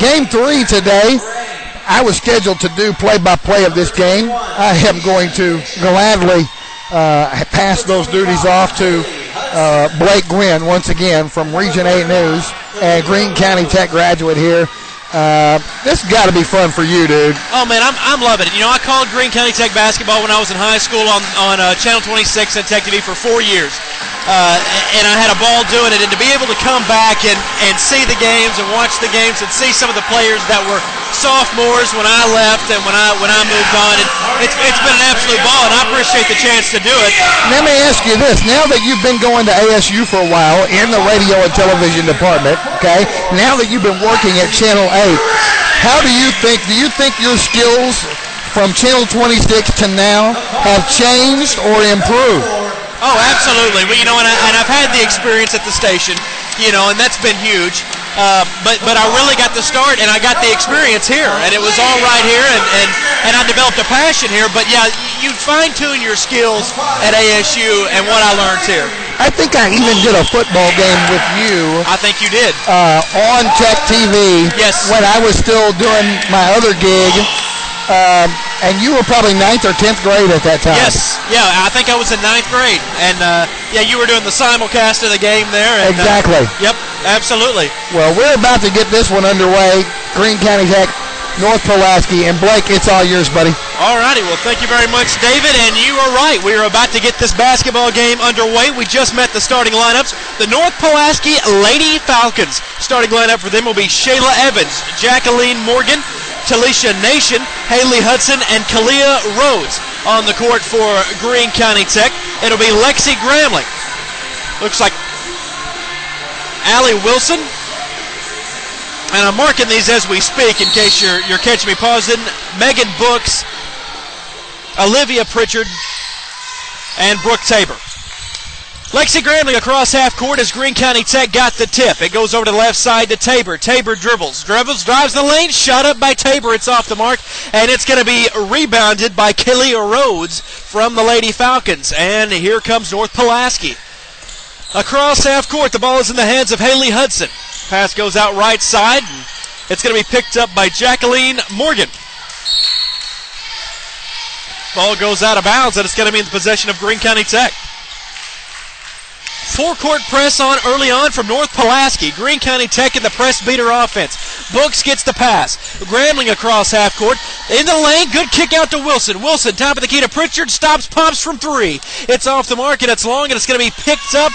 Game 3 today. I was scheduled to do play-by-play of this game. I am going to gladly pass those duties off to Blake Guinn, once again, from Region 8 News, and Greene County Tech graduate here. This has got to be fun for you, dude. Oh, man, I'm loving it. You know, I called Greene County Tech basketball when I was in high school on Channel 26 and Tech TV for 4 years. And I had a ball doing it. And to be able to come back and see the games and watch the games and see some of the players that were sophomores when I left and when I moved on, it's been an absolute ball, and I appreciate the chance to do it. Let me ask you this. Now that you've been going to ASU for a while in the radio and television department, okay, now that you've been working at Channel 8, how do you think your skills from Channel 26 to now have changed or improved? Oh, absolutely. Well, you know, and I've had the experience at the station, you know, and that's been huge. But I really got the start, and I got the experience here, and it was all right here, and I developed a passion here. But, yeah, you fine-tune your skills at ASU and what I learned here. I think I even did a football game with you. I think you did. On Tech TV. Yes. When I was still doing my other gig. And you were probably 9th or 10th grade at that time. Yes. Yeah, I think I was in 9th grade. And, yeah, you were doing the simulcast of the game there. And, exactly. Yep, absolutely. Well, we're about to get this one underway. Greene County Tech, North Pulaski. And, Blake, it's all yours, buddy. All righty. Well, thank you very much, David. And you are right. We are about to get this basketball game underway. We just met the starting lineups. The North Pulaski Lady Falcons. Starting lineup for them will be Shayla Evans, Jacqueline Morgan, Talisha Nation, Haley Hudson, and Kalia Rhodes on the court for Greene County Tech. It'll be Lexi Gramling. Looks like Allie Wilson. And I'm marking these as we speak in case you're catching me pausing. Megan Books, Olivia Pritchard, and Brooke Tabor. Lexi Gramling across half court as Greene County Tech got the tip. It goes over to the left side to Tabor. Tabor dribbles, drives the lane, shot up by Tabor. It's off the mark, and it's going to be rebounded by Kalia Rhodes from the Lady Falcons. And here comes North Pulaski. Across half court, the ball is in the hands of Haley Hudson. Pass goes out right side, and it's going to be picked up by Jacqueline Morgan. Ball goes out of bounds, and it's going to be in the possession of Greene County Tech. Four-court press on early on from North Pulaski. Greene County Tech in the press beater offense. Books gets the pass. Grambling across half court. In the lane, good kick out to Wilson. Wilson, top of the key to Pritchard, stops, pumps from three. It's off the mark, and it's long, and it's going to be picked up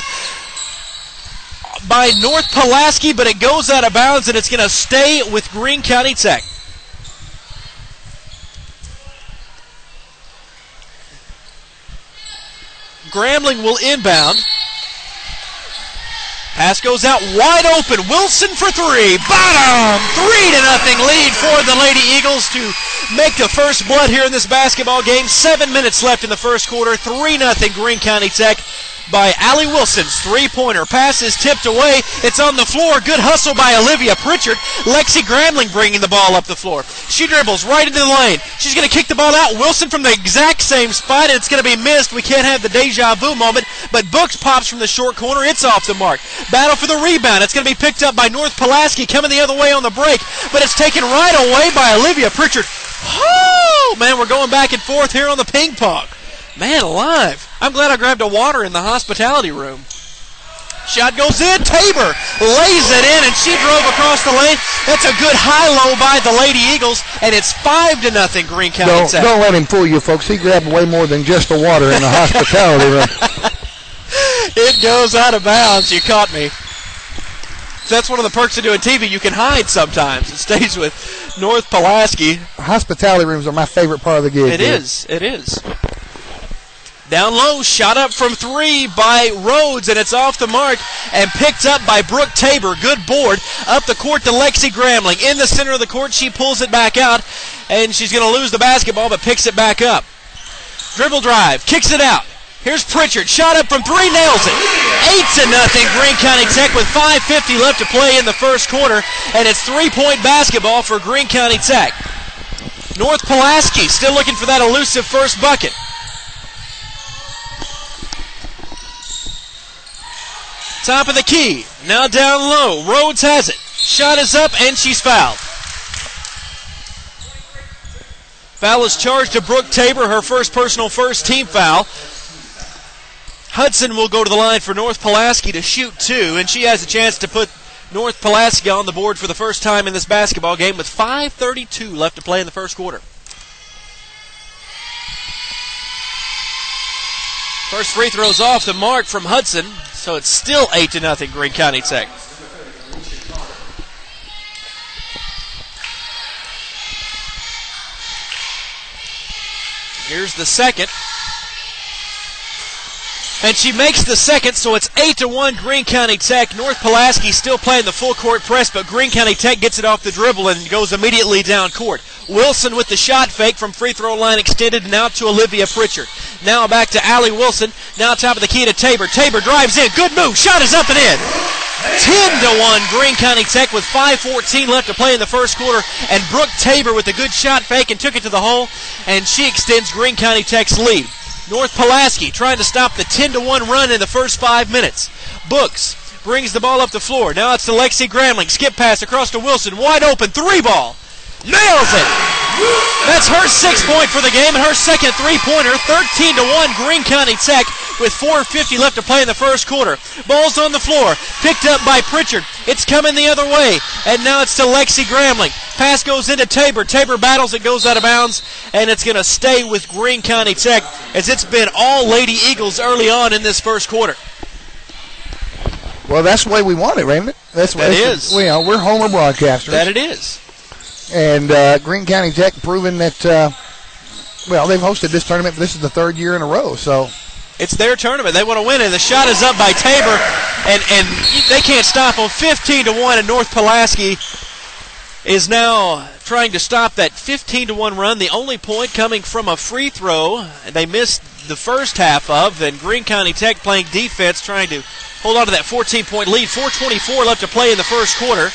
by North Pulaski, but it goes out of bounds, and it's going to stay with Greene County Tech. Grambling will inbound. Pass goes out wide open. Wilson for three. Bottom! 3-0 lead for the Lady Eagles to make the first blood here in this basketball game. 7 minutes left in the first quarter. 3-0 Greene County Tech by Allie Wilson's three-pointer. Pass is tipped away. It's on the floor. Good hustle by Olivia Pritchard. Lexi Grambling bringing the ball up the floor. She dribbles right into the lane. She's going to kick the ball out. Wilson from the exact same spot, and it's going to be missed. We can't have the deja vu moment, but Books pops from the short corner. It's off the mark. Battle for the rebound. It's going to be picked up by North Pulaski coming the other way on the break, but it's taken right away by Olivia Pritchard. Oh, man, we're going back and forth here on the ping pong. Man alive. I'm glad I grabbed a water in the hospitality room. Shot goes in. Tabor lays it in, and she drove across the lane. That's a good high-low by the Lady Eagles, and it's 5-0 Greene County Tech. Don't let him fool you, folks. He grabbed way more than just the water in the hospitality room. It goes out of bounds. You caught me. That's one of the perks of doing TV. You can hide sometimes. It stays with North Pulaski. Hospitality rooms are my favorite part of the gig. It is. Down low, shot up from three by Rhodes, and it's off the mark and picked up by Brooke Tabor. Good board. Up the court to Lexi Grambling. In the center of the court, she pulls it back out, and she's going to lose the basketball, but picks it back up. Dribble drive, kicks it out. Here's Pritchard. Shot up from three, nails it. 8-0 Greene County Tech with 5:50 left to play in the first quarter, and it's three-point basketball for Greene County Tech. North Pulaski still looking for that elusive first bucket. Top of the key. Now down low. Rhodes has it. Shot is up, and she's fouled. Foul is charged to Brooke Tabor, her first personal first team foul. Hudson will go to the line for North Pulaski to shoot 2, and she has a chance to put North Pulaski on the board for the first time in this basketball game with 5:32 left to play in the first quarter. First free throw's off the mark from Hudson, so it's still 8-0 Greene County Tech. Here's the second. And she makes the second, so it's 8-1 Greene County Tech. North Pulaski still playing the full court press, but Greene County Tech gets it off the dribble and goes immediately down court. Wilson with the shot fake from free throw line extended, now to Olivia Pritchard. Now back to Allie Wilson. Now top of the key to Tabor. Tabor drives in. Good move. Shot is up and in. 10-1 Greene County Tech with 5:14 left to play in the first quarter. And Brooke Tabor with a good shot fake and took it to the hole. And she extends Greene County Tech's lead. North Pulaski trying to stop the 10-1 run in the first 5 minutes. Books brings the ball up the floor. Now it's to Lexi Gramling. Skip pass across to Wilson. Wide open. 3-ball. Nails it. That's her 6th point for the game and her second three-pointer. 13-1 Greene County Tech with 4:50 left to play in the first quarter. Ball's on the floor. Picked up by Pritchard. It's coming the other way. And now it's to Lexi Gramling. Pass goes into Tabor. Tabor battles. It goes out of bounds. And it's going to stay with Greene County Tech as it's been all Lady Eagles early on in this first quarter. Well, that's the way we want it, Raymond. That is. We're Homer broadcasters. That it is. And Greene County Tech proving that, they've hosted this tournament. This is the 3rd year in a row. So it's their tournament. They want to win, and the shot is up by Tabor, and they can't stop them. 15-1, and North Pulaski is now trying to stop that 15-1 run. The only point coming from a free throw they missed the first half of, and Greene County Tech playing defense, trying to hold on to that 14-point lead. 4:24 left to play in the first quarter.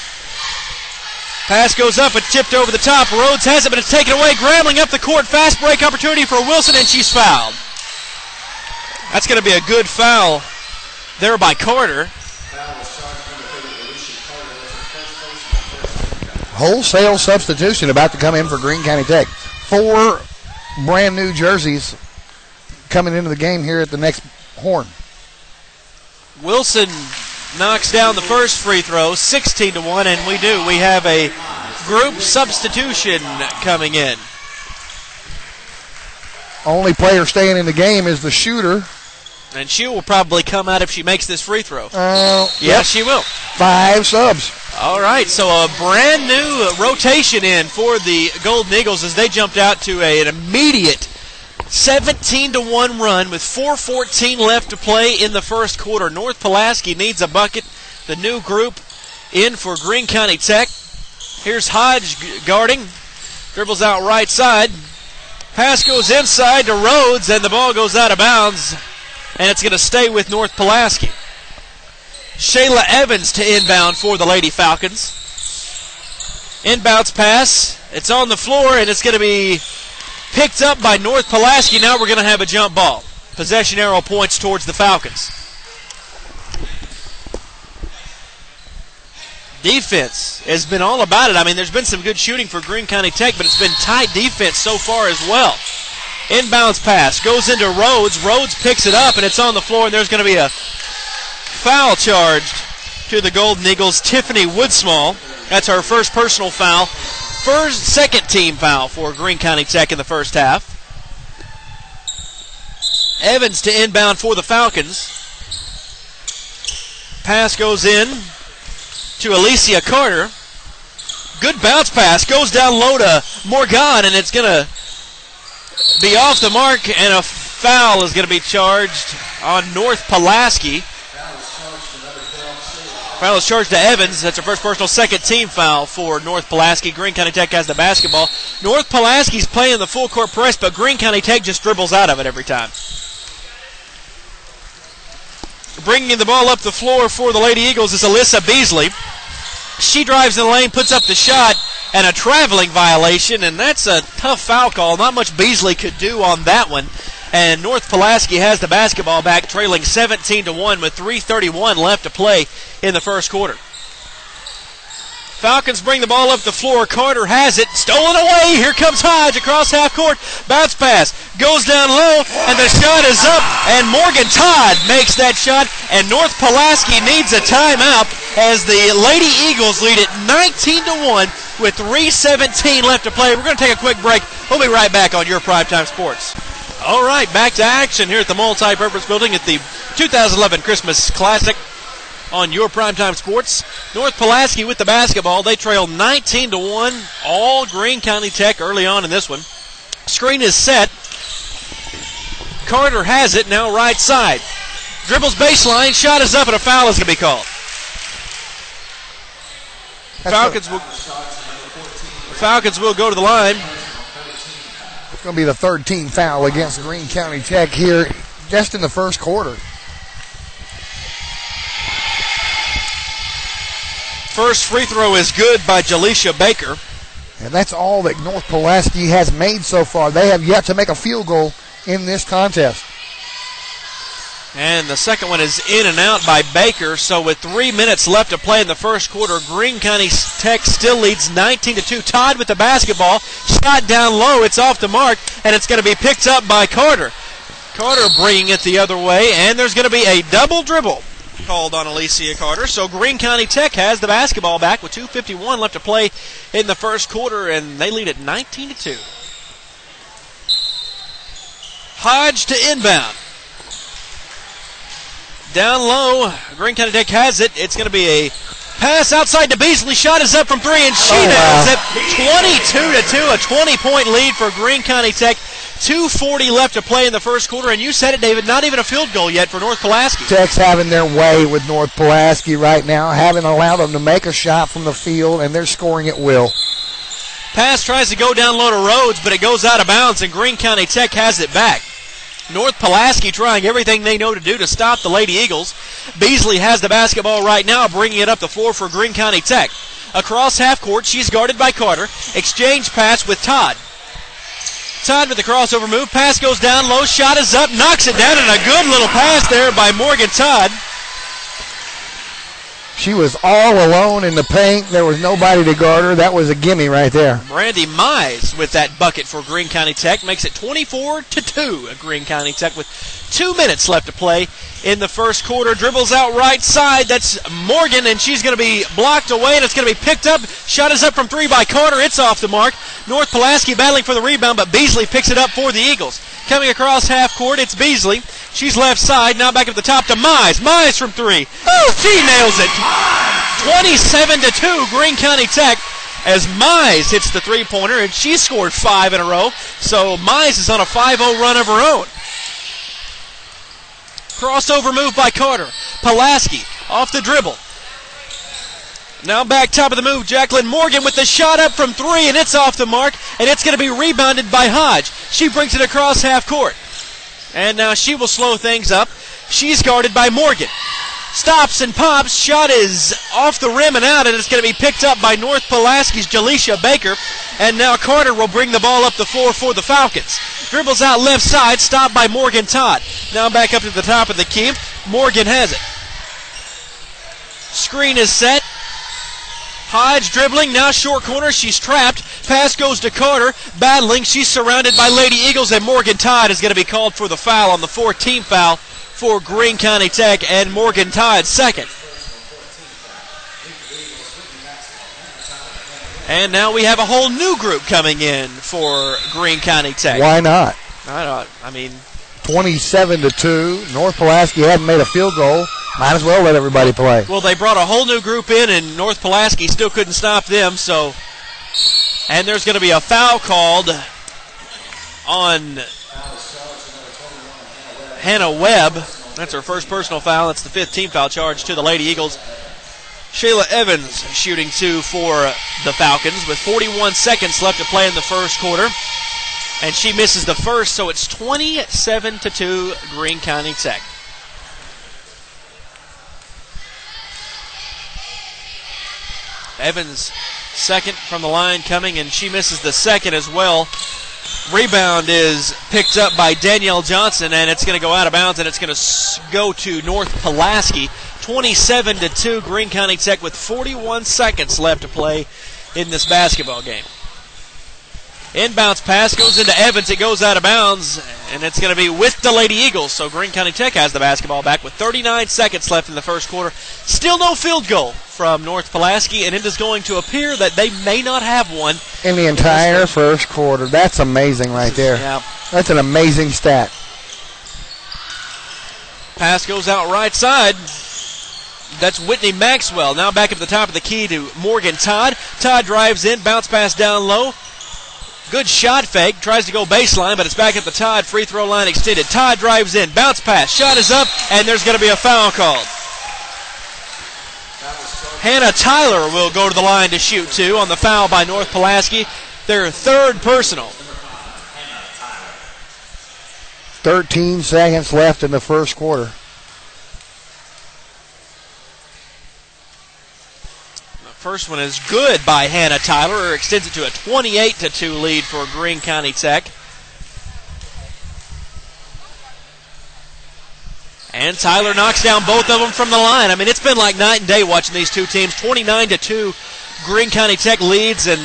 Pass goes up, it's tipped over the top. Rhodes has it, but it's taken away. Gramling up the court. Fast break opportunity for Wilson, and she's fouled. That's going to be a good foul there by Carter. Wholesale substitution about to come in for Greene County Tech. 4 brand new jerseys coming into the game here at the next horn. Wilson knocks down the first free throw, 16-1, and we have a group substitution coming in. Only player staying in the game is the shooter. And she will probably come out if she makes this free throw. She will. 5 subs. All right, so a brand new rotation in for the Golden Eagles as they jumped out to an immediate 17-1 run with 4:14 left to play in the first quarter. North Pulaski needs a bucket. The new group in for Greene County Tech. Here's Hodge guarding. Dribbles out right side. Pass goes inside to Rhodes, and the ball goes out of bounds. And it's going to stay with North Pulaski. Shayla Evans to inbound for the Lady Falcons. Inbounds pass. It's on the floor, and it's going to be picked up by North Pulaski. Now we're going to have a jump ball. Possession arrow points towards the Falcons. Defense has been all about it. I mean, there's been some good shooting for Greene County Tech, but it's been tight defense so far as well. Inbounds pass goes into Rhodes. Rhodes picks it up, and it's on the floor, and there's going to be a foul charged to the Golden Eagles. Tiffany Woodsmall. That's her first personal foul. Second team foul for Greene County Tech in the first half. Evans to inbound for the Falcons. Pass goes in to Alicia Carter. Good bounce pass. Goes down low to Morgan, and it's going to be off the mark, and a foul is going to be charged on North Pulaski. Foul is charged to Evans. That's her first personal, second team foul for North Pulaski. Greene County Tech has the basketball. North Pulaski's playing the full court press, but Greene County Tech just dribbles out of it every time. Bringing the ball up the floor for the Lady Eagles is Alyssa Beasley. She drives in the lane, puts up the shot, and a traveling violation, and that's a tough foul call. Not much Beasley could do on that one. And North Pulaski has the basketball back, trailing 17-1 with 3:31 left to play in the first quarter. Falcons bring the ball up the floor. Carter has it. Stolen away. Here comes Hodge across half court. Bounce pass. Goes down low, and the shot is up. And Morgan Todd makes that shot. And North Pulaski needs a timeout as the Lady Eagles lead it 19-1 with 3:17 left to play. We're going to take a quick break. We'll be right back on Your Primetime Sports. All right, back to action here at the Multi-Purpose Building at the 2011 Christmas Classic on Your Primetime Sports. North Pulaski with the basketball. They trail 19-1. All Greene County Tech early on in this one. Screen is set. Carter has it, now right side. Dribbles baseline, shot is up, and a foul is going to be called. Falcons will go to the line. It's going to be the third team foul against Greene County Tech here just in the first quarter. First free throw is good by Jaleisha Baker. And that's all that North Pulaski has made so far. They have yet to make a field goal in this contest. And the second one is in and out by Baker. So with 3 minutes left to play in the first quarter, Greene County Tech still leads 19-2. Todd with the basketball. Shot down low. It's off the mark, and it's going to be picked up by Carter. Carter bringing it the other way, and there's going to be a double dribble called on Alicia Carter. So Greene County Tech has the basketball back with 2:51 left to play in the first quarter, and they lead at 19-2. Hodge to inbound. Down low, Greene County Tech has it. It's going to be a pass outside to Beasley. Shot is up from three, and she nails it. 22-2, a 20-point lead for Greene County Tech. 2:40 left to play in the first quarter, and you said it, David, not even a field goal yet for North Pulaski. Tech's having their way with North Pulaski right now, haven't allowed them to make a shot from the field, and they're scoring at will. Pass tries to go down low to Rhodes, but it goes out of bounds, and Greene County Tech has it back. North Pulaski trying everything they know to do to stop the Lady Eagles. Beasley has the basketball right now, bringing it up the floor for Greene County Tech. Across half court, she's guarded by Carter. Exchange pass with Todd. Todd with the crossover move. Pass goes down low. Shot is up. Knocks it down, and a good little pass there by Morgan Todd. She was all alone in the paint. There was nobody to guard her. That was a gimme right there. Brandy Mize with that bucket for Greene County Tech makes it 24-2 at Greene County Tech with 2 minutes left to play in the first quarter. Dribbles out right side. That's Morgan, and she's going to be blocked away, and it's going to be picked up. Shot is up from three by Carter. It's off the mark. North Pulaski battling for the rebound, but Beasley picks it up for the Eagles. Coming across half court, it's Beasley. She's left side. Now back up the top to Mize. Mize from three. Oh, she nails it. 27-2, Greene County Tech, as Mize hits the three-pointer, and she scored 5 in a row. So Mize is on a 5-0 run of her own. Crossover move by Carter. Pulaski off the dribble. Now back top of the move, Jacqueline Morgan with the shot up from three, and it's off the mark, and it's going to be rebounded by Hodge. She brings it across half court. And now she will slow things up. She's guarded by Morgan. Stops and pops. Shot is off the rim and out, and it's going to be picked up by North Pulaski's Jaleisha Baker. And now Carter will bring the ball up the floor for the Falcons. Dribbles out left side, stopped by Morgan Todd. Now back up to the top of the key. Morgan has it. Screen is set. Hodge dribbling, now short corner, she's trapped. Pass goes to Carter, battling. She's surrounded by Lady Eagles, and Morgan Todd is going to be called for the foul on the 14th foul for Greene County Tech, and Morgan Todd second. And now we have a whole new group coming in for Greene County Tech. Why not? I mean, 27-2. North Pulaski hadn't made a field goal. Might as well let everybody play. Well, they brought a whole new group in, and North Pulaski still couldn't stop them. So, and there's going to be a foul called on Hannah Webb. That's her first personal foul. That's the 15th foul charge to the Lady Eagles. Shayla Evans shooting two for the Falcons with 41 seconds left to play in the first quarter. And she misses the first, so it's 27-2 Greene County Tech. Evans second from the line coming, and she misses the second as well. Rebound is picked up by Danielle Johnson, and it's going to go out of bounds, and it's going to go to North Pulaski. 27-2, Greene County Tech with 41 seconds left to play in this basketball game. Inbounds pass goes into Evans. It goes out of bounds, and it's going to be with the Lady Eagles. So Greene County Tech has the basketball back with 39 seconds left in the first quarter. Still no field goal from North Pulaski, and it is going to appear that they may not have one in the entire first quarter. That's amazing right there. Yeah. That's an amazing stat. Pass goes out right side. That's Whitney Maxwell. Now back up the top of the key to Morgan Todd. Todd drives in, bounce pass down low. Good shot fake. Tries to go baseline, but it's back at the Todd free throw line extended. Todd drives in, bounce pass. Shot is up, and there's going to be a foul called. Hannah Tyler will go to the line to shoot two on the foul by North Pulaski. Their third personal. 13 seconds left in the first quarter. First one is good by Hannah Tyler. Extends it to a 28-2 lead for Greene County Tech. And Tyler knocks down both of them from the line. I mean, it's been like night and day watching these two teams. 29-2, Greene County Tech leads. And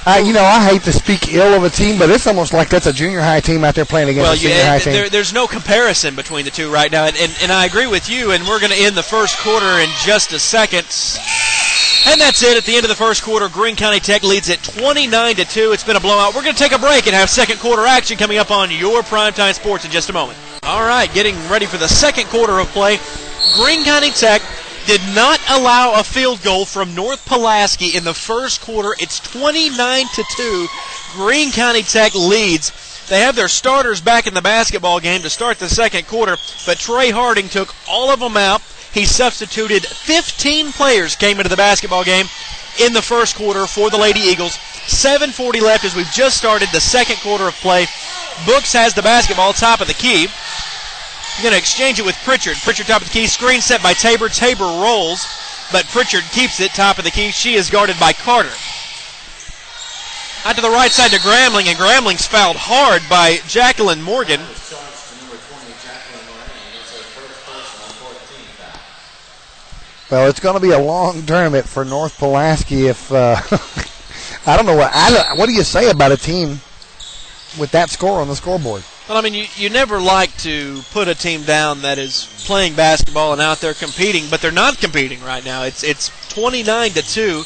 I hate to speak ill of a team, but it's almost like that's a junior high team out there playing against a senior high team. There's no comparison between the two right now. And I agree with you, and we're going to end the first quarter in just a second. And that's it. At the end of the first quarter, Greene County Tech leads at 29-2. It's been a blowout. We're going to take a break and have second quarter action coming up on your Primetime Sports in just a moment. All right, getting ready for the second quarter of play. Greene County Tech did not allow a field goal from North Pulaski in the first quarter. It's 29-2. Greene County Tech leads. They have their starters back in the basketball game to start the second quarter, but Trey Harding took all of them out. He substituted 15 players came into the basketball game in the first quarter for the Lady Eagles. 7:40 left as we've just started the second quarter of play. Brooks has the basketball, top of the key. He's going to exchange it with Pritchard. Pritchard, top of the key. Screen set by Tabor. Tabor rolls, but Pritchard keeps it, top of the key. She is guarded by Carter. Out to the right side to Gramling, and Gramling's fouled hard by Jacqueline Morgan. Well, it's going to be a long tournament for North Pulaski if I don't know what do you say about a team with that score on the scoreboard? Well, I mean, you never like to put a team down that is playing basketball and out there competing, but they're not competing right now. It's 29-2.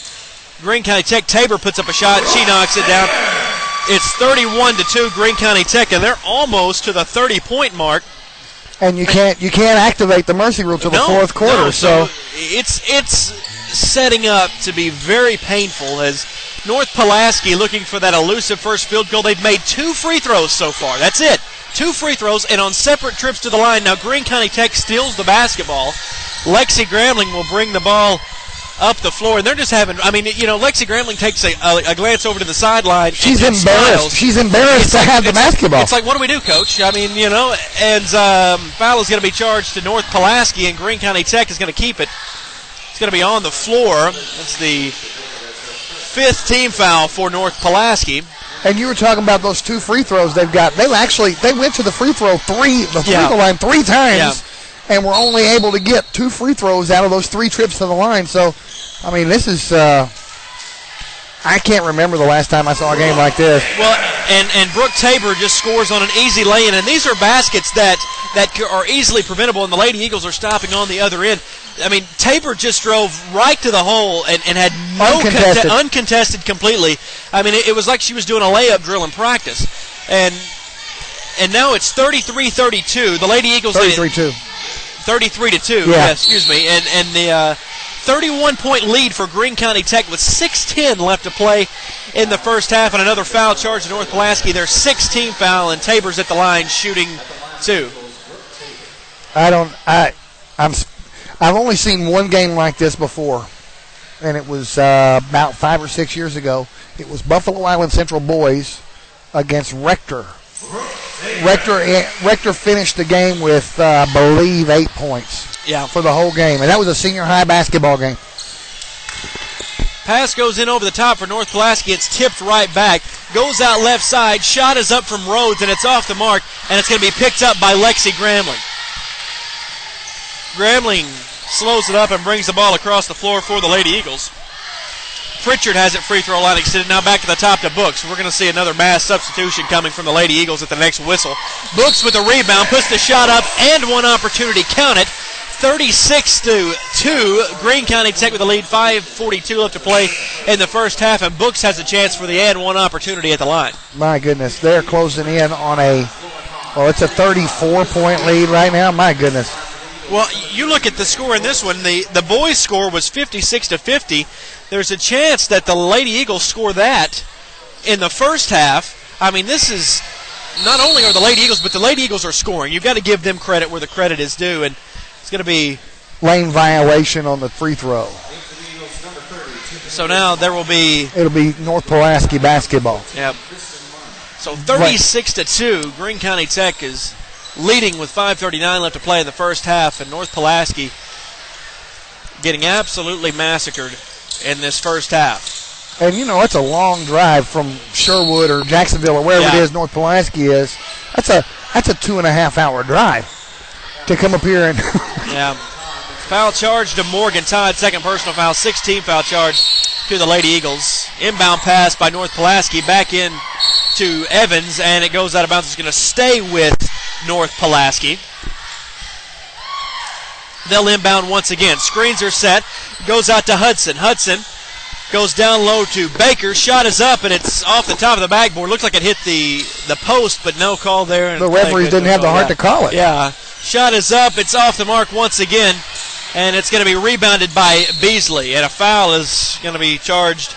Greene County Tech. Tabor puts up a shot. She knocks it down. It's 31-2 Greene County Tech, and they're almost to the 30-point mark. And you can't activate the mercy rule till the fourth quarter. No, so it's setting up to be very painful as North Pulaski looking for that elusive first field goal. They've made 2 free throws so far. That's it. 2 free throws and on separate trips to the line. Now Greene County Tech steals the basketball. Lexi Gramling will bring the ball up the floor, and they're just having, Lexi Gramling takes a glance over to the sideline. She's embarrassed. She's embarrassed to have the basketball. It's like, what do we do, Coach? I mean, and foul is going to be charged to North Pulaski, and Greene County Tech is going to keep it. It's going to be on the floor. That's the 5th team foul for North Pulaski. And you were talking about those 2 free throws they've got. They went to the free throw line 3 times. Yeah. And we're only able to get 2 free throws out of those 3 trips to the line. So, I mean, this is I can't remember the last time I saw a game like this. Well, and Brooke Tabor just scores on an easy lay-in, and these are baskets that are easily preventable, and the Lady Eagles are stopping on the other end. I mean, Tabor just drove right to the hole and had no uncontested completely. I mean, it was like she was doing a layup drill in practice. And now it's 33-32. The Lady Eagles 33-2. 33-2, yeah, excuse me. And the 31-point lead for Greene County Tech with 6:10 left to play in the first half, and another foul charge to North Pulaski. Their 16th foul, and Tabor's at the line shooting 2. I've only seen one game like this before, and it was about 5 or 6 years ago. It was Buffalo Island Central boys against Rector. Rector finished the game with, I believe, 8 points for the whole game, and that was a senior high basketball game. Pass goes in over the top for North Pulaski. It's tipped right back. Goes out left side. Shot is up from Rhodes, and it's off the mark, and it's going to be picked up by Lexi Gramling. Gramling slows it up and brings the ball across the floor for the Lady Eagles. Pritchard has it free throw line extended. Now back to the top to Books. We're going to see another mass substitution coming from the Lady Eagles at the next whistle. Books with the rebound, puts the shot up, and one opportunity. Count it. 36-2. Greene County Tech with the lead. 5:42 left to play in the first half, and Books has a chance for the and one opportunity at the line. My goodness, they're closing in on it's a 34-point lead right now. My goodness. Well, you look at the score in this one. The boys' score was 56-50. There's a chance that the Lady Eagles score that in the first half. I mean, this is not only are the Lady Eagles, but the Lady Eagles are scoring. You've got to give them credit where the credit is due, and it's going to be lane violation on the free throw. So now it'll be North Pulaski basketball. Yep. So 36-2. Greene County Tech is leading with 5:39 left to play in the first half, and North Pulaski getting absolutely massacred in this first half. And it's a long drive from Sherwood or Jacksonville or wherever it is North Pulaski is. That's a 2.5-hour drive to come up here and yeah. Foul charge to Morgan Todd, second personal foul, 16 foul charge to the Lady Eagles. Inbound pass by North Pulaski back in to Evans, and it goes out of bounds. It's going to stay with North Pulaski. They'll inbound once again. Screens are set. Goes out to Hudson. Hudson goes down low to Baker. Shot is up, and it's off the top of the backboard. Looks like it hit the post, but no call there. The referees didn't have the heart to call it. Yeah. Shot is up. It's off the mark once again, and it's going to be rebounded by Beasley. And a foul is going to be charged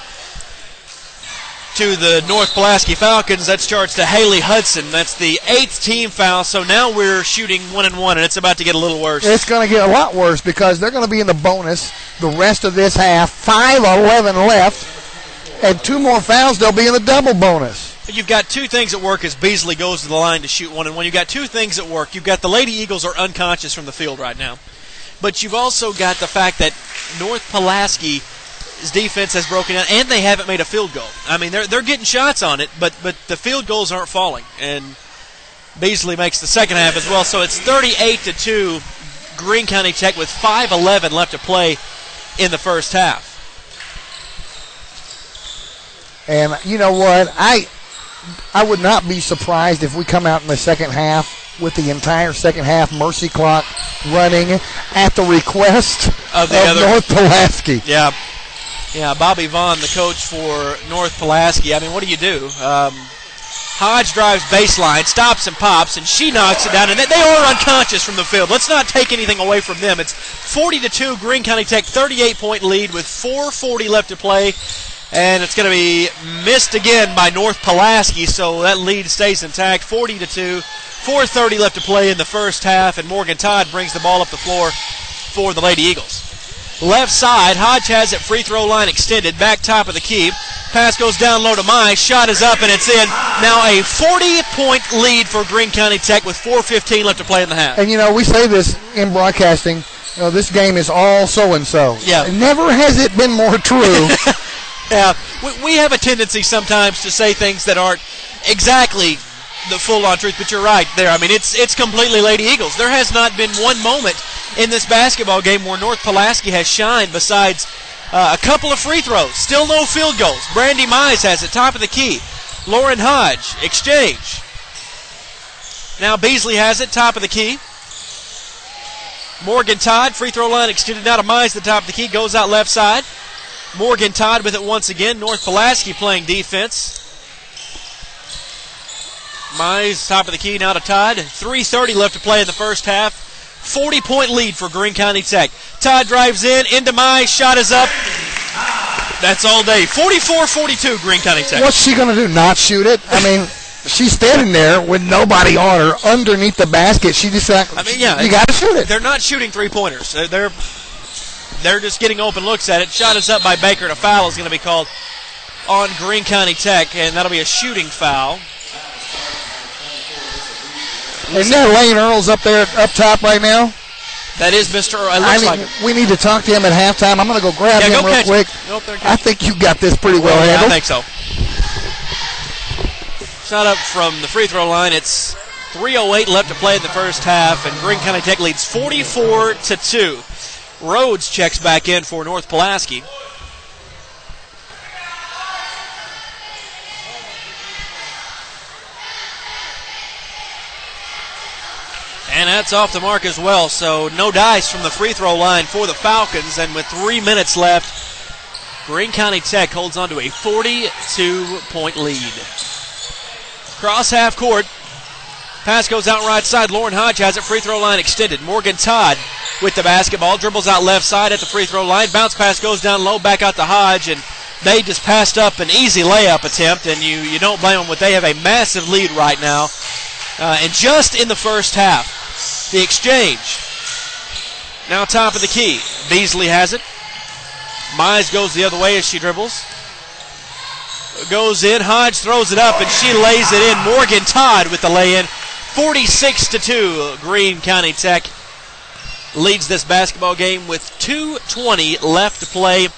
to the North Pulaski Falcons. That's charged to Haley Hudson. That's the 8th team foul. So now we're shooting 1-1, and it's about to get a little worse. It's going to get a lot worse because they're going to be in the bonus the rest of this half. 5:11 left, and 2 more fouls. They'll be in the double bonus. You've got 2 things at work as Beasley goes to the line to shoot 1-1. You've got 2 things at work. You've got the Lady Eagles are unconscious from the field right now, but you've also got the fact that North Pulaski defense has broken down, and they haven't made a field goal. I mean, they're getting shots on it, but the field goals aren't falling. And Beasley makes the second half as well. So it's 38-2. Greene County Tech with 5:11 left to play in the first half. And you know what? I would not be surprised if we come out in the second half with the entire second half mercy clock running at the request of North Pulaski. Yeah. Yeah, Bobby Vaughn, the coach for North Pulaski. I mean, what do you do? Hodge drives baseline, stops and pops, and she knocks it down. And they are unconscious from the field. Let's not take anything away from them. It's 40-2, Greene County Tech, 38-point lead with 4:40 left to play. And it's going to be missed again by North Pulaski, so that lead stays intact, 40-2. 4:30 left to play in the first half, and Morgan Todd brings the ball up the floor for the Lady Eagles. Left side, Hodge has it, free throw line extended, back top of the key. Pass goes down low to Mize, shot is up and it's in. Now a 40-point lead for Greene County Tech with 4:15 left to play in the half. And we say this in broadcasting, this game is all so-and-so. Yeah. Never has it been more true. Yeah, we have a tendency sometimes to say things that aren't exactly the full-on truth, but you're right there. I mean, it's completely Lady Eagles. There has not been one moment in this basketball game where North Pulaski has shined besides a couple of free throws. Still no field goals. Brandy Mize has it, top of the key. Lauren Hodge, exchange. Now Beasley has it, top of the key. Morgan Todd, free throw line extended out to Mize, the top of the key, goes out left side. Morgan Todd with it once again. North Pulaski playing defense. Mize, top of the key, now to Todd. 3:30 left to play in the first half. 40-point lead for Greene County Tech. Todd drives in, into Mize, shot is up. That's all day. 44-42, Greene County Tech. What's she going to do, not shoot it? I mean, she's standing there with nobody on her underneath the basket. She just you got to shoot it. They're not shooting three-pointers. They're just getting open looks at it. Shot is up by Baker, and a foul is going to be called on Greene County Tech, and that'll be a shooting foul. Isn't that Lane Earls up there, up top right now? That is Mr. Earl. We need to talk to him at halftime. I'm going to go grab him real quick. I think you got this pretty well handled. I think so. Shot up from the free throw line. It's 3:08 left to play in the first half, and Greene County Tech leads 44-2. Rhodes checks back in for North Pulaski. And that's off the mark as well, so no dice from the free throw line for the Falcons. And with 3 minutes left, Greene County Tech holds on to a 42-point lead. Cross half court. Pass goes out right side. Lauren Hodge has it. Free throw line extended. Morgan Todd with the basketball. Dribbles out left side at the free throw line. Bounce pass goes down low, back out to Hodge. And they just passed up an easy layup attempt. And you don't blame them. They have a massive lead right now. And just in the first half. The exchange. Now top of the key. Beasley has it. Mize goes the other way as she dribbles. Goes in. Hodge throws it up and she lays it in. Morgan Todd with the lay-in. 46-2. Greene County Tech leads this basketball game with 2:20 left to play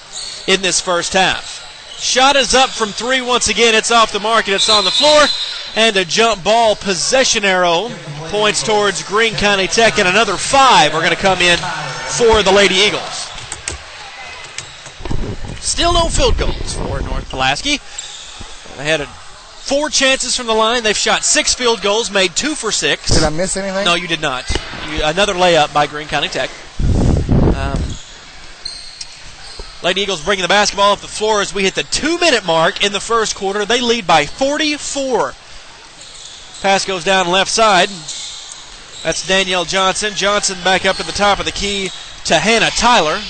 in this first half. Shot is up from three once again. It's off the mark and it's on the floor. And a jump ball possession arrow points towards Greene County Tech, and another 5 are going to come in for the Lady Eagles. Still no field goals for North Pulaski. They had 4 chances from the line. They've shot 6 field goals, made 2 for 6. Did I miss anything? No, you did not. Another layup by Greene County Tech. Lady Eagles bringing the basketball up the floor as we hit the 2-minute mark in the first quarter. They lead by 44. Pass goes down left side. That's Danielle Johnson. Johnson back up at the top of the key to Hannah Tyler.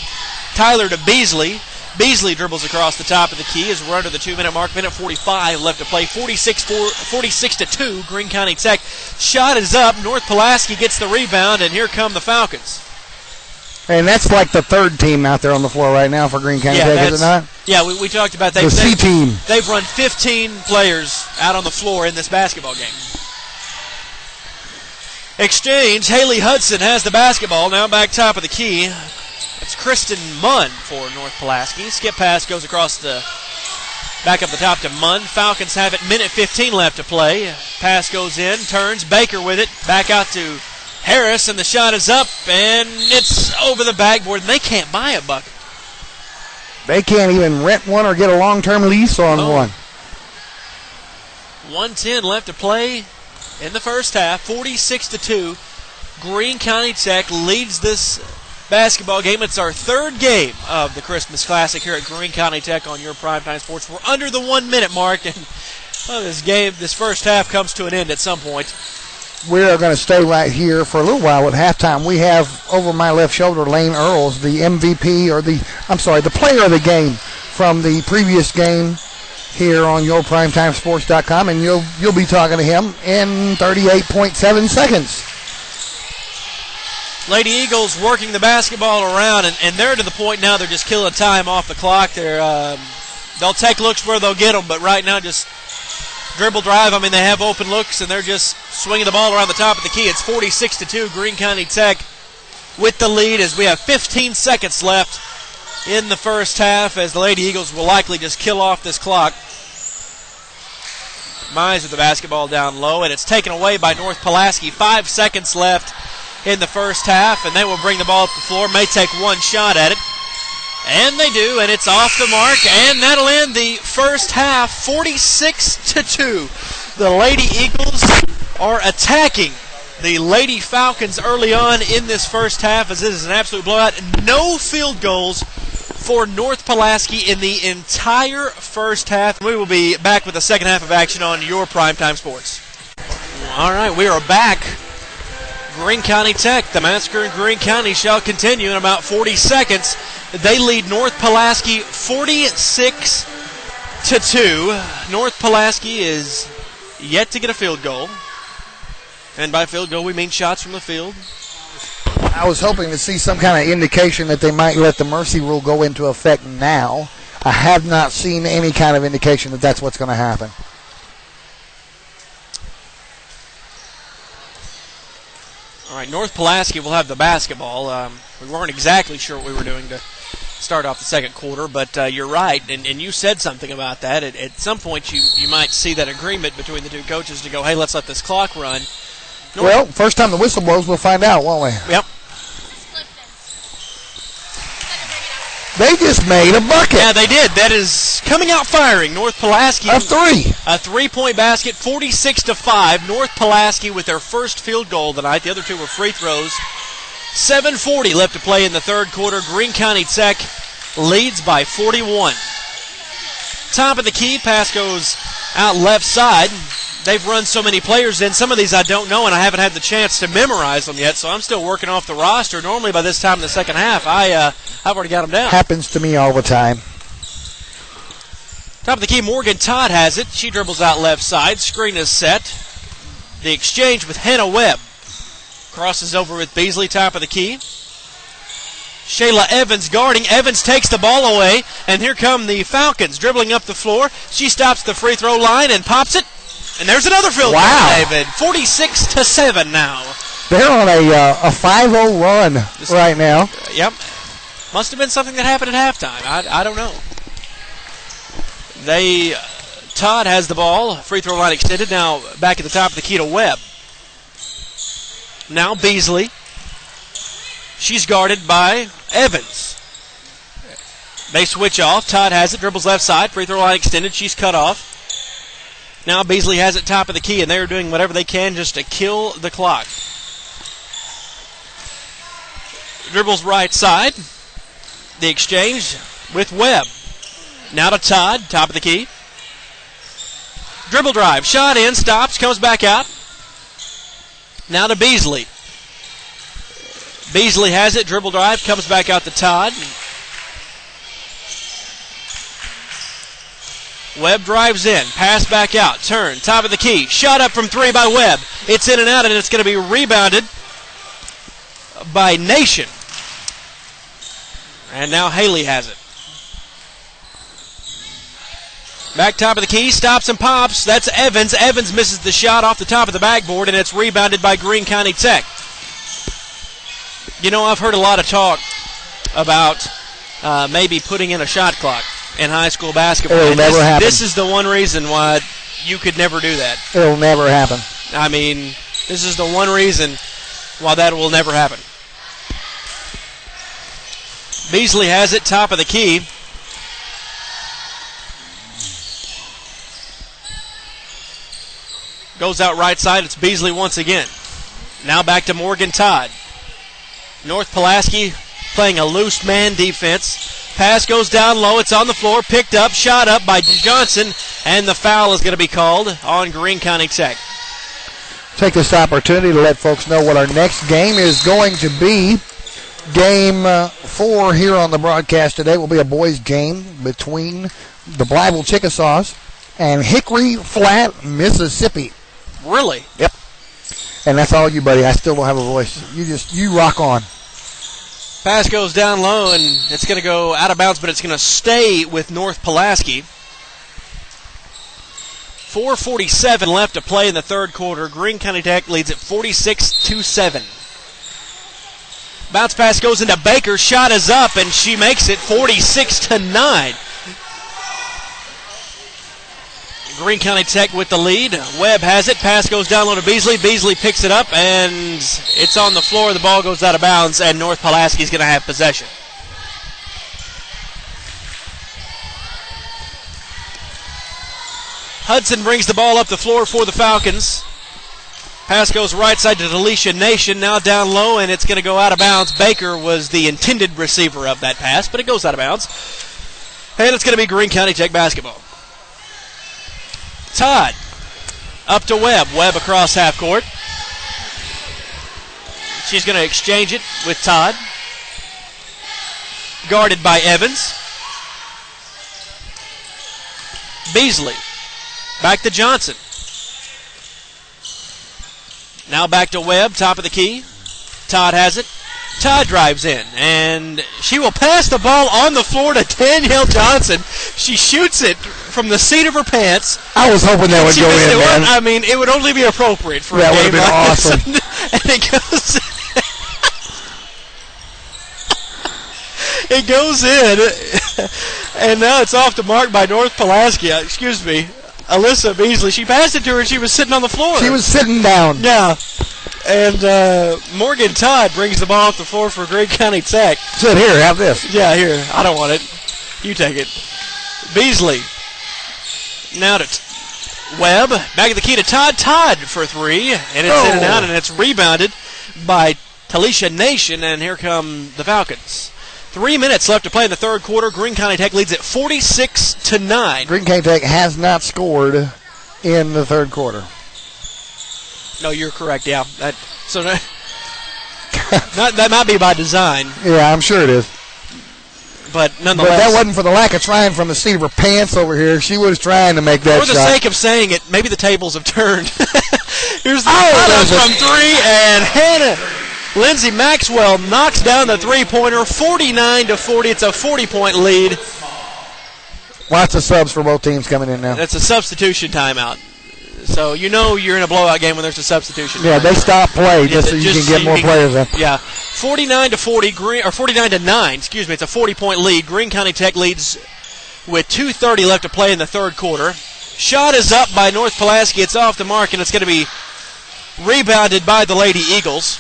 Tyler to Beasley. Beasley dribbles across the top of the key as we're under the 2-minute mark. Minute 45 left to play. 46-2. Greene County Tech. Shot is up. North Pulaski gets the rebound, and here come the Falcons. And that's like the third team out there on the floor right now for Greene County Tech, is it not? Yeah, we talked about that. The C team. They've run 15 players out on the floor in this basketball game. Exchange. Haley Hudson has the basketball. Now back top of the key. It's Kristen Munn for North Pulaski. Skip pass goes across the back up the top to Munn. Falcons have it. Minute 15 left to play. Pass goes in. Turns. Baker with it. Back out to Harris, and the shot is up, and it's over the backboard, and they can't buy a bucket. They can't even rent one or get a long-term lease on one. 1:10 left to play in the first half. 46-2. Greene County Tech leads this basketball game. It's our third game of the Christmas Classic here at Greene County Tech on your Primetime Sports. We're under the 1-minute mark, and this first half comes to an end at some point. We are going to stay right here for a little while at halftime. We have over my left shoulder Lane Earls, the MVP, the player of the game from the previous game here on YourPrimetimeSports.com, and you'll be talking to him in 38.7 seconds. Lady Eagles working the basketball around, and they're to the point now they're just killing time off the clock. They'll take looks where they'll get them, but right now just dribble drive. I mean, they have open looks, and they're just swinging the ball around the top of the key. It's 46-2. Greene County Tech with the lead as we have 15 seconds left in the first half as the Lady Eagles will likely just kill off this clock. Mize with the basketball down low, and it's taken away by North Pulaski. 5 seconds left in the first half, and they will bring the ball up the floor. May take one shot at it. And they do, and it's off the mark, and that'll end the first half, 46-2. The Lady Eagles are attacking the Lady Falcons early on in this first half, as this is an absolute blowout. No field goals for North Pulaski in the entire first half. We will be back with the second half of action on your Primetime Sports. All right, we are back. Greene County Tech, the massacre in Greene County shall continue in about 40 seconds. They lead North Pulaski 46-2. North Pulaski is yet to get a field goal. And by field goal, we mean shots from the field. I was hoping to see some kind of indication that they might let the mercy rule go into effect now. I have not seen any kind of indication that that's what's going to happen. All right, North Pulaski will have the basketball. We weren't exactly sure what we were doing to start off the second quarter, but you're right, and you said something about that. At some point, you might see that agreement between the two coaches to go, hey, let's let this clock run. Well, first time the whistle blows, we'll find out, won't we? Yep. They just made a bucket. Yeah, they did. That is coming out firing. North Pulaski. A three. A three-point basket, 46-5. North Pulaski with their first field goal tonight. The other two were free throws. 7:40 left to play in the third quarter. Greene County Tech leads by 41. Top of the key, pass goes out left side. They've run so many players in. Some of these I don't know, and I haven't had the chance to memorize them yet, so I'm still working off the roster. Normally by this time in the second half, I've already got them down. Happens to me all the time. Top of the key, Morgan Todd has it. She dribbles out left side. Screen is set. The exchange with Hannah Webb. Crosses over with Beasley, top of the key. Shayla Evans guarding. Evans takes the ball away, and here come the Falcons dribbling up the floor. She stops the free throw line and pops it. And there's another field goal, David. 46-7 now. They're on a 5-0 run right now. Yep. Must have been something that happened at halftime. I don't know. Todd has the ball. Free throw line extended. Now back at the top of the key to Webb. Now Beasley. She's guarded by Evans. They switch off. Todd has it. Dribbles left side. Free throw line extended. She's cut off. Now Beasley has it top of the key, and they're doing whatever they can just to kill the clock. Dribbles right side. The exchange with Webb. Now to Todd, top of the key. Dribble drive, shot in, stops, comes back out. Now to Beasley. Beasley has it, dribble drive, comes back out to Todd. Webb drives in, pass back out, turn, top of the key, shot up from three by Webb. It's in and out, and it's going to be rebounded by Nation. And now Haley has it. Back top of the key, stops and pops. That's Evans. Evans misses the shot off the top of the backboard, and it's rebounded by Greene County Tech. You know, I've heard a lot of talk about maybe putting in a shot clock in high school basketball. It'll never happen. This is the one reason why you could never do that. It'll never happen. I mean, this is the one reason why that will never happen. Beasley has it, top of the key. Goes out right side. It's Beasley once again. Now back to Morgan Todd. North Pulaski playing a loose man defense. Pass goes down low. It's on the floor. Picked up. Shot up by Johnson. And the foul is going to be called on Greene County Tech. Take this opportunity to let folks know what our next game is going to be. Game 4 here on the broadcast today will be a boys' game between the Blytheville Chickasaws and Hickory Flat, Mississippi. Really? Yep. And that's all you, buddy. I still don't have a voice. You rock on. Pass goes down low, and it's going to go out of bounds, but it's going to stay with North Pulaski. 4:47 left to play in the third quarter. Greene County Tech leads at 46-7. Bounce pass goes into Baker. Shot is up, and she makes it 46-9. Greene County Tech with the lead. Webb has it. Pass goes down low to Beasley. Beasley picks it up, and it's on the floor. The ball goes out of bounds, and North Pulaski is going to have possession. Hudson brings the ball up the floor for the Falcons. Pass goes right side to Delisha Nation. Now down low, and it's going to go out of bounds. Baker was the intended receiver of that pass, but it goes out of bounds. And it's going to be Greene County Tech basketball. Todd up to Webb. Webb across half court. She's going to exchange it with Todd. Guarded by Evans. Beasley. Back to Johnson. Now back to Webb, top of the key. Todd has it. Todd drives in, and she will pass the ball on the floor to Danielle Johnson. She shoots it from the seat of her pants. I was hoping that would go in, man. I mean, it would only be appropriate for that a game like awesome. this. And it goes in, and now it's off the mark by North Pulaski. Excuse me, Alyssa Beasley. She passed it to her, and she was sitting on the floor. She was sitting down. Yeah. And Morgan Todd brings the ball off the floor for Greene County Tech. Sit here, have this. Yeah, here. I don't want it. You take it. Beasley. Now to Webb. Back at the key to Todd. Todd for three. And it's in and out, and it's rebounded by Talisha Nation. And here come the Falcons. 3 minutes left to play in the third quarter. Greene County Tech leads at 46-9. Greene County Tech has not scored in the third quarter. No, you're correct, yeah. That might be by design. Yeah, I'm sure it is. But nonetheless. But that wasn't for the lack of trying from the seat of her pants over here. She was trying to make that shot. For the sake of saying it, maybe the tables have turned. Here's the from three, and Hannah Lindsay Maxwell knocks down the three-pointer, 49-40. It's a 40-point lead. Lots of subs for both teams coming in now. That's a substitution timeout. So you know you're in a blowout game when there's a substitution. Yeah, they stop play just so you can get more players in. Yeah, 49-40, or 49-9. Excuse me. It's a 40-point lead. Greene County Tech leads with 2:30 left to play in the third quarter. Shot is up by North Pulaski. It's off the mark, and it's going to be rebounded by the Lady Eagles.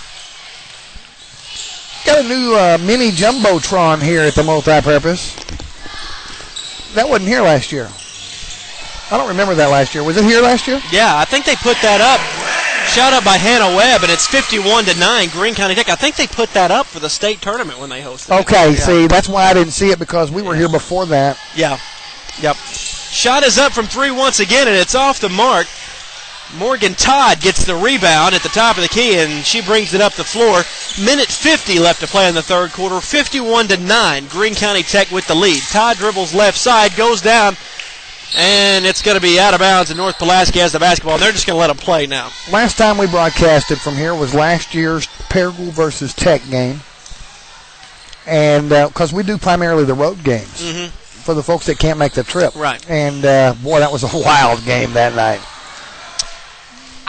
Got a new mini jumbotron here at the multipurpose. That wasn't here last year. I don't remember that last year. Was it here last year? Yeah, I think they put that up. Shot up by Hannah Webb, and it's 51-9. Greene County Tech. I think they put that up for the state tournament when they hosted it. Okay, see, that's why I didn't see it, because we were here before that. Yeah. Yep. Shot is up from three once again, and it's off the mark. Morgan Todd gets the rebound at the top of the key, and she brings it up the floor. Minute 50 left to play in the third quarter. 51-9. Greene County Tech with the lead. Todd dribbles left side, goes down, and it's going to be out of bounds, and North Pulaski has the basketball, and they're just going to let them play now. Last time we broadcasted from here was last year's Paragould versus Tech game. And because we do primarily the road games for the folks that can't make the trip. Right. And, boy, that was a wild game that night.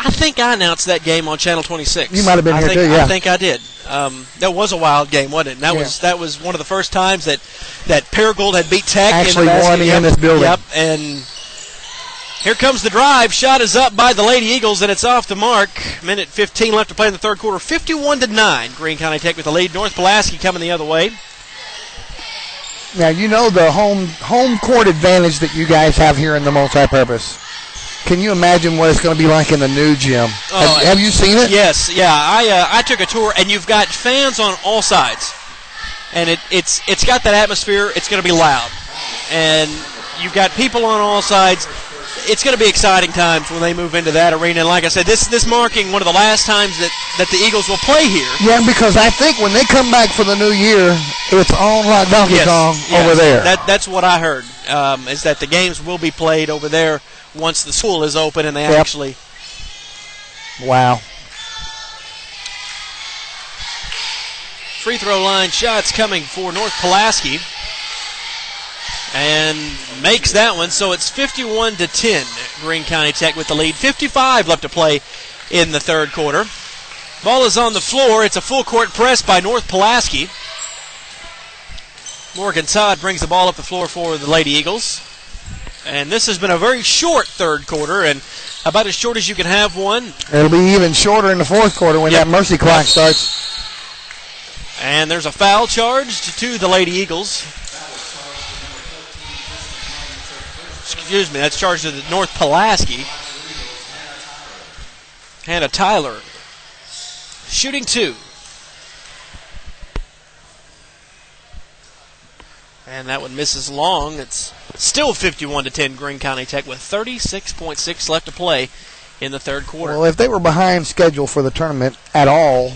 I think I announced that game on Channel 26. You might have been here too, yeah. I think I did. That was a wild game, wasn't it? And that was one of the first times that Paragould had beat Tech. Actually won in this building. Yep, and here comes the drive. Shot is up by the Lady Eagles, and it's off the mark. Minute 15 left to play in the third quarter. 51-9. Greene County Tech with the lead. North Pulaski coming the other way. Now, you know the home court advantage that you guys have here in the multipurpose. Can you imagine what it's going to be like in the new gym? Have you seen it? Yes, yeah. I took a tour, and you've got fans on all sides, and it's got that atmosphere. It's going to be loud, and you've got people on all sides. It's going to be exciting times when they move into that arena. And like I said, this marking one of the last times that the Eagles will play here. Yeah, because I think when they come back for the new year, it's on like Donkey Kong over there. That's what I heard, is that the games will be played over there once the school is open and they actually. Wow. Free throw line shots coming for North Pulaski. And makes that one, so it's 51-10. Greene County Tech with the lead. 55 left to play in the third quarter. Ball is on the floor. It's a full court press by North Pulaski. Morgan Todd brings the ball up the floor for the Lady Eagles. And this has been a very short third quarter, and about as short as you can have one. It'll be even shorter in the fourth quarter when that mercy clock starts. And there's a foul charged to the Lady Eagles. Excuse me, that's charged to the North Pulaski. Hannah Tyler shooting two. And that one misses long. It's still 51-10 Greene County Tech with 36.6 left to play in the third quarter. Well, if they were behind schedule for the tournament at all,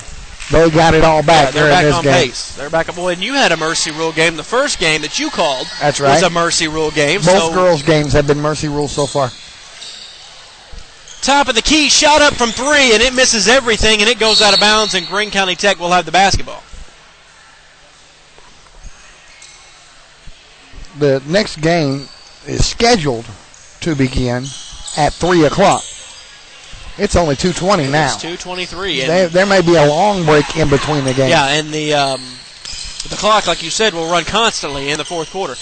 they got it all back. They're back on game. pace. They're back up. Boy, and you had a mercy rule game. The first game that you called was a mercy rule game. Both girls' games have been mercy rules so far. Top of the key, shot up from three, and it misses everything, and it goes out of bounds, and Greene County Tech will have the basketball. The next game is scheduled to begin at 3 o'clock. It's only 2:20 now. It's 2:23. There may be a long break in between the games. Yeah, and the clock, like you said, will run constantly in the fourth quarter.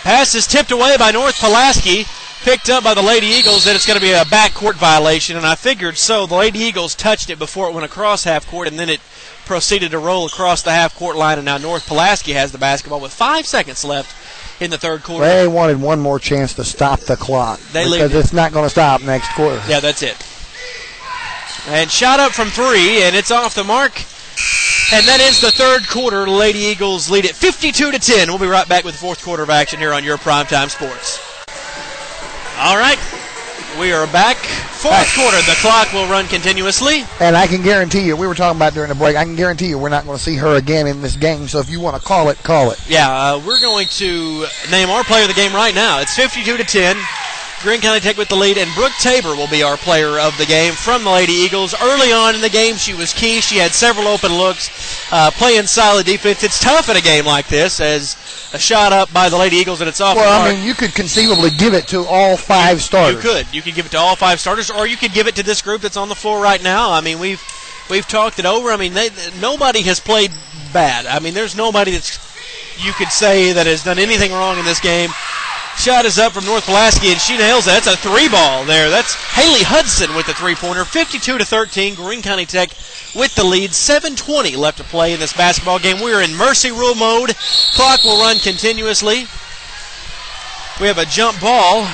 Pass is tipped away by North Pulaski. picked up by the Lady Eagles, that it's going to be a backcourt violation, and I figured so. The Lady Eagles touched it before it went across half court, and then it proceeded to roll across the half court line, and now North Pulaski has the basketball with 5 seconds left in the third quarter. They wanted one more chance to stop the clock because it's not going to stop next quarter. Yeah, that's it. And shot up from three, and it's off the mark. And that ends the third quarter. Lady Eagles lead it 52-10. We'll be right back with the fourth quarter of action here on Your Primetime Sports. All right, we are back. Fourth quarter, the clock will run continuously. And I can guarantee you, we were talking about during the break, I can guarantee you we're not going to see her again in this game. So if you want to call it, call it. Yeah, we're going to name our player of the game right now. It's 52-10. Greene County Tech with the lead, and Brooke Tabor will be our player of the game from the Lady Eagles. Early on in the game, she was key. She had several open looks, playing solid defense. It's tough in a game like this as a shot up by the Lady Eagles, and it's off the mark. Well, I mean, you could conceivably give it to all five starters. You could. You could give it to all five starters, or you could give it to this group that's on the floor right now. I mean, we've talked it over. I mean, nobody has played bad. I mean, there's nobody that's you could say that has done anything wrong in this game. Shot is up from North Pulaski, and she nails it. That's a three ball there. That's Haley Hudson with the three-pointer. 52-13. Greene County Tech with the lead. 7:20 left to play in this basketball game. We are in mercy rule mode. Clock will run continuously. We have a jump ball.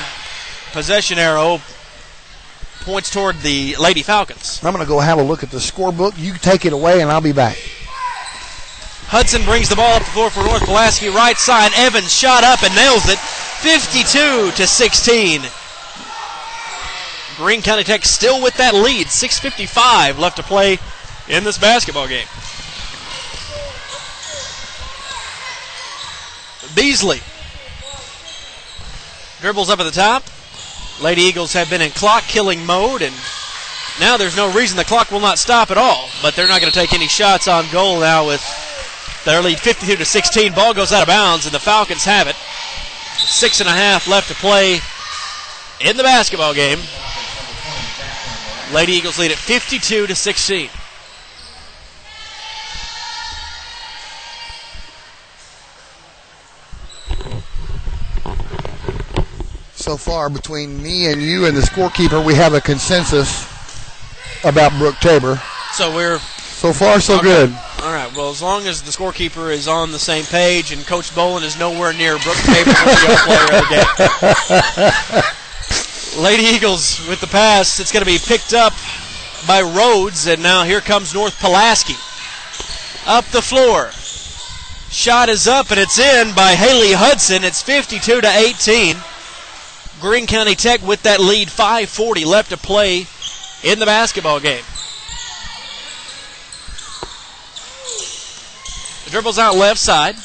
Possession arrow points toward the Lady Falcons. I'm going to go have a look at the scorebook. You take it away, and I'll be back. Hudson brings the ball up the floor for North Pulaski. Right side, Evans shot up and nails it. 52-16. Greene County Tech still with that lead. 6:55 left to play in this basketball game. Beasley dribbles up at the top. Lady Eagles have been in clock-killing mode, and now there's no reason the clock will not stop at all. But they're not going to take any shots on goal now with their lead 52-16. Ball goes out of bounds, and the Falcons have it. 6.5 left to play in the basketball game. Lady Eagles lead at 52-16. So far, between me and you and the scorekeeper, we have a consensus about Brooke Tabor. So far, so good. All right, well, as long as the scorekeeper is on the same page and Coach Bolin is nowhere near Brooke Tabor, will be our player of the game. Lady Eagles with the pass. It's going to be picked up by Rhodes, and now here comes North Pulaski. Up the floor. Shot is up, and it's in by Haley Hudson. It's 52-18. Greene County Tech with that lead. 5:40 left to play in the basketball game. Dribbles out left side.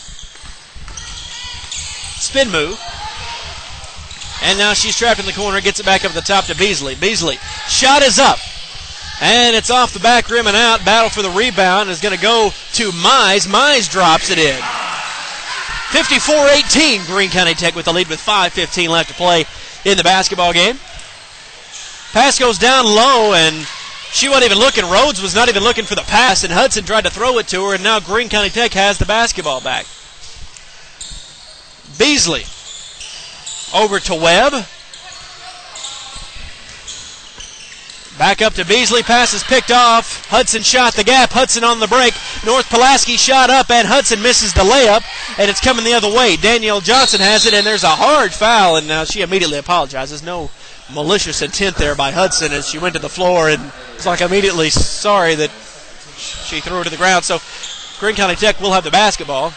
Spin move. And now she's trapped in the corner. Gets it back up the top to Beasley. Beasley. Shot is up. And it's off the back rim and out. Battle for the rebound is going to go to Mize. Mize drops it in. 54-18. Greene County Tech with the lead with 5:15 left to play in the basketball game. Pass goes down low, and she wasn't even looking. Rhodes was not even looking for the pass, and Hudson tried to throw it to her, and now Greene County Tech has the basketball back. Beasley over to Webb. Back up to Beasley. Pass is picked off. Hudson shot the gap. Hudson on the break. North Pulaski shot up, and Hudson misses the layup, and it's coming the other way. Danielle Johnson has it, and there's a hard foul, and now she immediately apologizes. No malicious intent there by Hudson as she went to the floor, and it's like immediately sorry that she threw it to the ground. So Greene County Tech will have the basketball.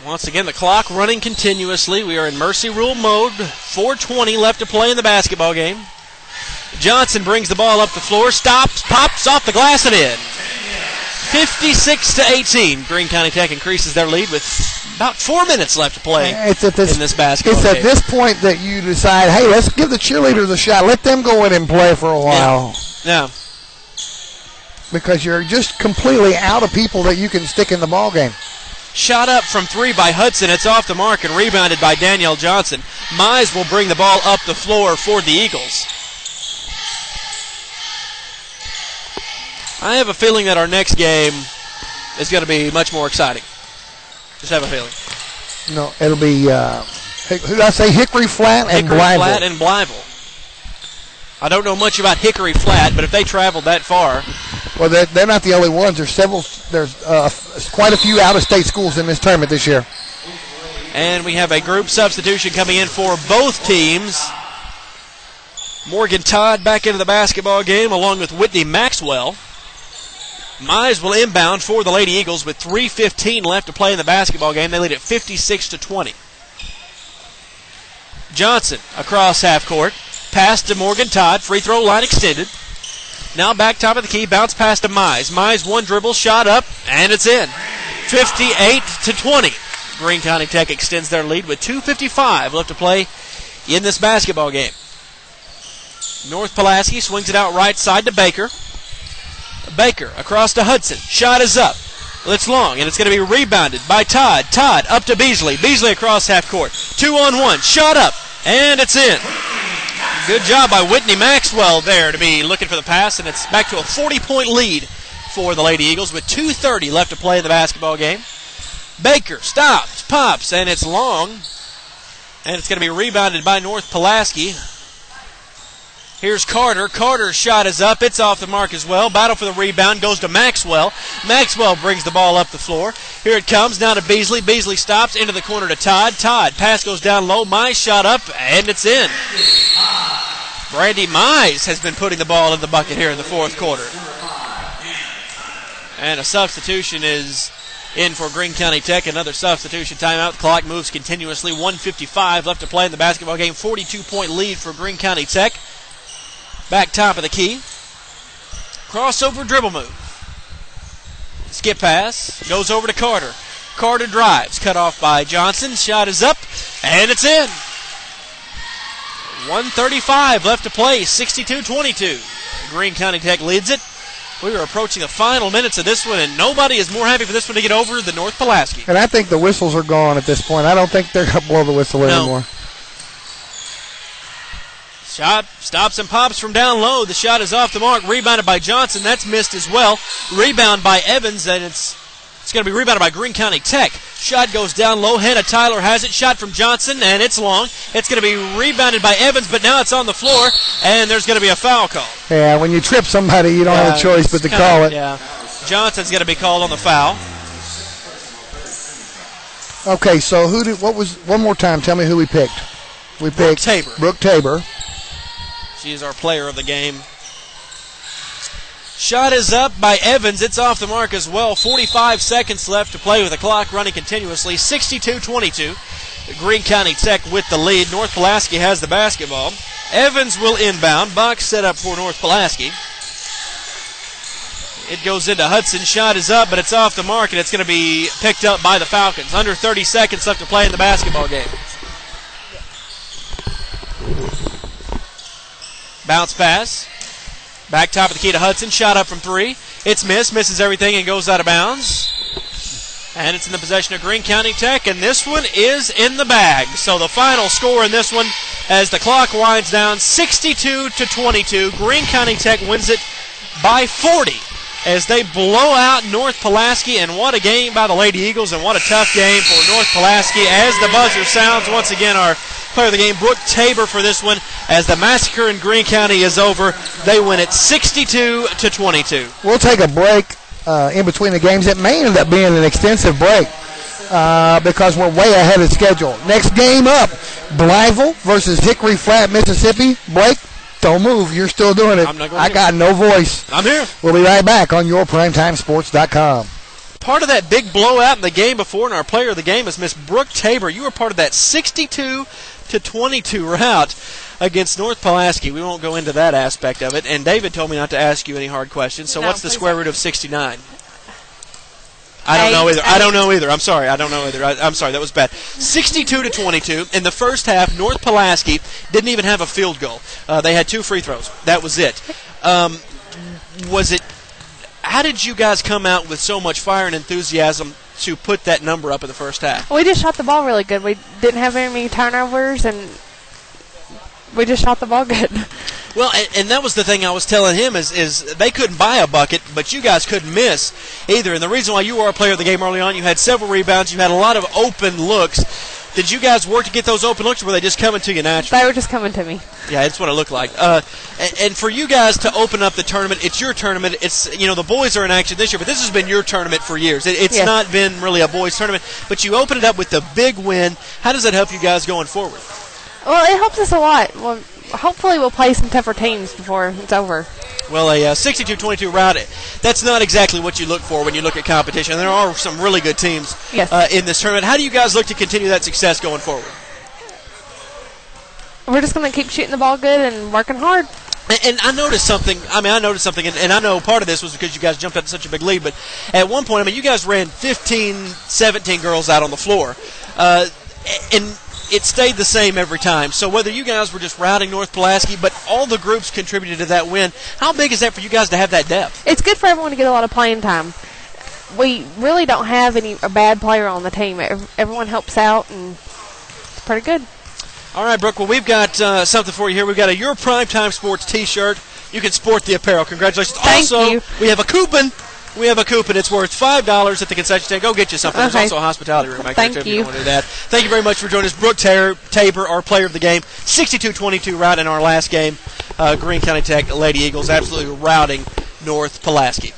Once again, the clock running continuously. We are in mercy rule mode. 4:20 left to play in the basketball game. Johnson brings the ball up the floor, stops, pops off the glass and in. 56-18. Greene County Tech increases their lead with about 4 minutes left to play in this basketball game. It's at this point that you decide, hey, let's give the cheerleaders a shot. Let them go in and play for a while. Yeah. Because you're just completely out of people that you can stick in the ball game. Shot up from three by Hudson. It's off the mark and rebounded by Danielle Johnson. Mize will bring the ball up the floor for the Eagles. I have a feeling that our next game is going to be much more exciting. Just have a feeling. No, it'll be, who did I say? Hickory Flat and Blytheville. Hickory Flat and Blytheville. I don't know much about Hickory Flat, but if they traveled that far. Well, they're not the only ones. There's quite a few out-of-state schools in this tournament this year. And we have a group substitution coming in for both teams. Morgan Todd back into the basketball game along with Whitney Maxwell. Mize will inbound for the Lady Eagles with 3:15 left to play in the basketball game. They lead at 56-20. Johnson across half court. Pass to Morgan Todd. Free throw line extended. Now back top of the key. Bounce pass to Mize. Mize one dribble. Shot up. And it's in. 58-20. Greene County Tech extends their lead with 2:55 left to play in this basketball game. North Pulaski swings it out right side to Baker. Baker across to Hudson. Shot is up. It's long, and it's going to be rebounded by Todd. Todd up to Beasley. Beasley across half court. 2-on-1. Shot up, and it's in. Good job by Whitney Maxwell there to be looking for the pass, and it's back to a 40-point lead for the Lady Eagles with 2:30 left to play in the basketball game. Baker stops, pops, and it's long, and it's going to be rebounded by North Pulaski. Here's Carter. Carter's shot is up. It's off the mark as well. Battle for the rebound goes to Maxwell. Maxwell brings the ball up the floor. Here it comes now to Beasley. Beasley stops into the corner to Todd. Todd. Pass goes down low. Mize shot up, and it's in. Brandy Mize has been putting the ball in the bucket here in the fourth quarter. And a substitution is in for Greene County Tech. Another substitution timeout. The clock moves continuously. 1:55 left to play in the basketball game. 42-point lead for Greene County Tech. Back top of the key. Crossover dribble move. Skip pass. Goes over to Carter. Carter drives. Cut off by Johnson. Shot is up. And it's in. 1:35 left to play. 62-22. Greene County Tech leads it. We are approaching the final minutes of this one, and nobody is more happy for this one to get over than North Pulaski. And I think the whistles are gone at this point. I don't think they're going to blow the whistle anymore. Shot stops and pops from down low. The shot is off the mark. Rebounded by Johnson. That's missed as well. Rebound by Evans, and it's going to be rebounded by Greene County Tech. Shot goes down low. Hannah Tyler has it. Shot from Johnson, and it's long. It's going to be rebounded by Evans, but now it's on the floor, and there's going to be a foul call. Yeah, when you trip somebody, you don't have a choice but to call it. Yeah, Johnson's going to be called on the foul. Okay, so one more time, tell me who we picked. We picked Brooke Tabor. She is our player of the game. Shot is up by Evans. It's off the mark as well. 45 seconds left to play with the clock running continuously. 62-22. Greene County Tech with the lead. North Pulaski has the basketball. Evans will inbound. Box set up for North Pulaski. It goes into Hudson. Shot is up, but it's off the mark, and it's going to be picked up by the Falcons. Under 30 seconds left to play in the basketball game. Bounce pass. Back top of the key to Hudson. Shot up from three. It's missed. Misses everything and goes out of bounds. And it's in the possession of Greene County Tech, and this one is in the bag. So the final score in this one, as the clock winds down, 62-22. Greene County Tech wins it by 40 as they blow out North Pulaski. And what a game by the Lady Eagles, and what a tough game for North Pulaski. As the buzzer sounds, once again, our player of the game, Brooke Tabor, for this one. As the massacre in Greene County is over, they win it 62-22. We'll take a break in between the games. It may end up being an extensive break because we're way ahead of schedule. Next game up, Blytheville versus Hickory Flat, Mississippi. Blake, don't move. You're still doing it. I got no voice. I'm here. We'll be right back on YourPrimetimeSports.com. Part of that big blowout in the game before, and our player of the game is Miss Brooke Tabor. You were part of that 62-22 rout against North Pulaski. We won't go into that aspect of it. And David told me not to ask you any hard questions. So what's the square root of 69? I don't know either. I'm sorry. I don't know either. I'm sorry. That was bad. 62-22. In the first half, North Pulaski didn't even have a field goal. They had 2 free throws. That was it. How did you guys come out with so much fire and enthusiasm to put that number up in the first half? We just shot the ball really good. We didn't have very many turnovers, and we just shot the ball good. Well, and that was the thing I was telling him is they couldn't buy a bucket, but you guys couldn't miss either. And the reason why you were a player of the game early on, you had several rebounds, you had a lot of open looks. Did you guys work to get those open looks, or were they just coming to you naturally? They were just coming to me. Yeah, that's what it looked like. And for you guys to open up the tournament, it's your tournament. It's the boys are in action this year, but this has been your tournament for years. It's not been really a boys tournament, but you open it up with the big win. How does that help you guys going forward? Well, it helps us a lot. Well, hopefully we'll play some tougher teams before it's over. Well, a 62-22 route, that's not exactly what you look for when you look at competition. There are some really good teams in this tournament. How do you guys look to continue that success going forward? We're just going to keep shooting the ball good and working hard. And I noticed something. And I know part of this was because you guys jumped out to such a big lead. But at one point, you guys ran 15, 17 girls out on the floor. And it stayed the same every time. So whether you guys were just routing North Pulaski, but all the groups contributed to that win, how big is that for you guys to have that depth? It's good for everyone to get a lot of playing time. We really don't have a bad player on the team. Everyone helps out, and it's pretty good. All right, Brooke, well, we've got something for you here. We've got a Your Primetime Sports T-shirt. You can sport the apparel. Congratulations. Thank you. We have a coupon. It's worth $5 at the concession stand. Go get you something. Okay. There's also a hospitality room back there, too, Thank you. if you want to do that. Thank you very much for joining us. Brooke Tabor, our player of the game. 62-22 rout in our last game. Greene County Tech Lady Eagles absolutely routing North Pulaski.